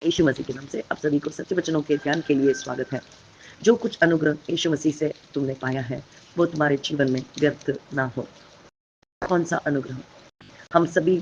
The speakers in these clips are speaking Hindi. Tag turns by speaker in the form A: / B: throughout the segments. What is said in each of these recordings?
A: यीशु मसीह के नाम से आप सभी को सत्य वचनों के ध्यान के लिए स्वागत है। जो कुछ अनुग्रह यीशु मसीह से तुमने पाया है वो तुम्हारे जीवन में व्यर्थ ना हो। कौन सा अनुग्रह? हम सभी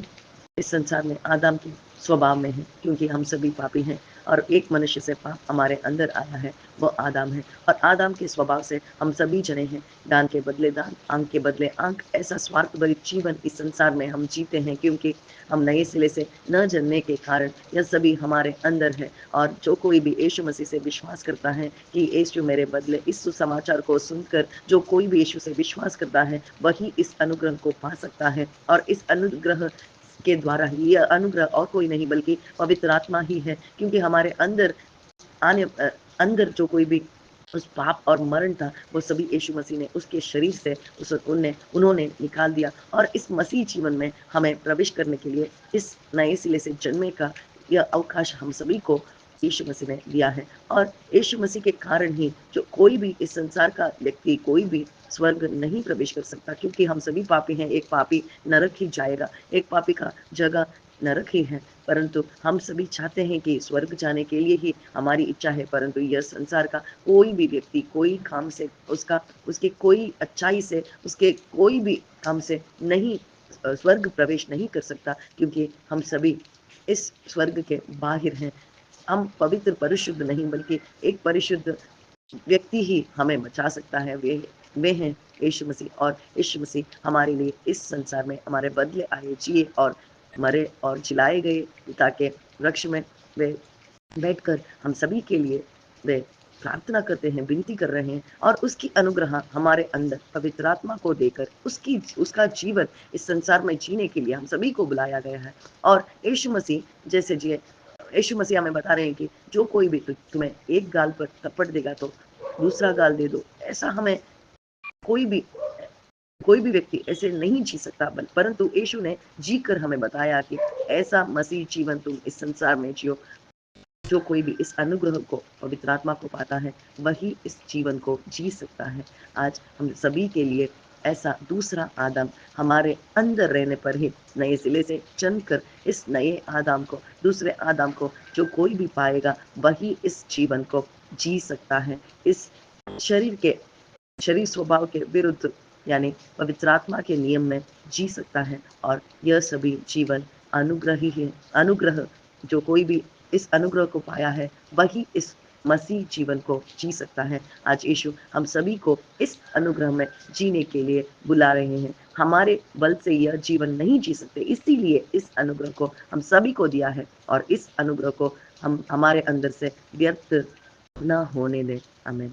A: इस संसार में आदम के स्वभाव में हैं, क्योंकि हम सभी पापी हैं और एक मनुष्य से पाप हमारे अंदर आया है, वो आदम है। और आदम के स्वभाव से हम सभी जने हैं, दान के बदले दान, आंख के बदले आंख, ऐसा स्वार्थ भरित जीवन इस संसार में हम जीते हैं, क्योंकि हम नए सिरे से न जन्मने के कारण यह सभी हमारे अंदर है। और जो कोई भी यीशु मसीह से विश्वास करता है कि यीशु मेरे बदले, इस सुसमाचार को सुनकर जो कोई भी यीशु से विश्वास करता है वही इस अनुग्रह को पा सकता है। और इस अनुग्रह के द्वारा ही, यह अनुग्रह और कोई नहीं बल्कि पवित्र आत्मा ही है, क्योंकि हमारे अंदर अंदर जो कोई भी उस पाप और मरण था वो सभी यीशु मसीह ने उसके शरीर से उन्होंने निकाल दिया। और इस मसीह जीवन में हमें प्रवेश करने के लिए इस नए सिरे से जन्मने का यह अवकाश हम सभी को यीशु मसीह ने दिया है। और यीशु मसीह के कारण ही जो कोई भी इस संसार का व्यक्ति कोई भी स्वर्ग नहीं प्रवेश कर सकता, क्योंकि हम सभी पापी हैं। एक पापी नरक ही जाएगा, एक पापी का जगह नरक ही है। परंतु हम सभी चाहते हैं कि स्वर्ग जाने के लिए ही हमारी इच्छा है, परंतु यह संसार का कोई भी व्यक्ति कोई काम से उसके कोई अच्छाई से उसके कोई भी काम से नहीं स्वर्ग प्रवेश नहीं कर सकता, क्योंकि हम सभी इस स्वर्ग के बाहर हैं। हम पवित्र परिशुद्ध नहीं बल्कि एक परिशुद्ध व्यक्ति ही हमें बचा सकता है, वे हैं यीशु मसीह। और यीशु मसीह हमारे लिए इस संसार में हमारे बदले आए, जिए और मरे और जिलाए गए, ताकि वृक्ष में वे बैठकर हम सभी के लिए वे प्रार्थना करते हैं, विनती कर रहे हैं। और उसकी अनुग्रह हमारे अंदर पवित्र आत्मा को देकर उसका जीवन इस संसार में जीने के लिए हम सभी को बुलाया गया है। और यीशु मसीह जैसे जिए, यीशु मसीह हमें बता रहे हैं कि जो कोई भी तुम्हें एक गाल पर थप्पड़ देगा तो दूसरा गाल दे दो। ऐसा हमें कोई भी व्यक्ति ऐसे नहीं जी सकता, परंतु यीशु ने जी कर हमें बताया कि ऐसा मसीह जीवन तुम इस संसार में जियो। जो कोई भी इस अनुग्रह को, पवित्र आत्मा को पाता है वही इस जीवन को जी सकता है। आज हम सभी के लिए ऐसा दूसरा आदम हमारे अंदर रहने पर ही नए सिरे से जन्मकर इस नए आदम को, दूसरे आदम को जो कोई भी पाएगा वही इस जीवन को जी सकता है। इस शरीर स्वभाव के विरुद्ध, यानी पवित्र आत्मा के नियम में जी सकता है। और यह सभी जीवन अनुग्रह ही है। अनुग्रह, जो कोई भी इस अनुग्रह को पाया है वही इस मसीह जीवन को जी सकता है। आज यीशु हम सभी को इस अनुग्रह में जीने के लिए बुला रहे हैं। हमारे बल से यह जीवन नहीं जी सकते, इसीलिए इस अनुग्रह को हम सभी को दिया है, और इस अनुग्रह को हम हमारे अंदर से व्यर्थ न होने दें। आमीन।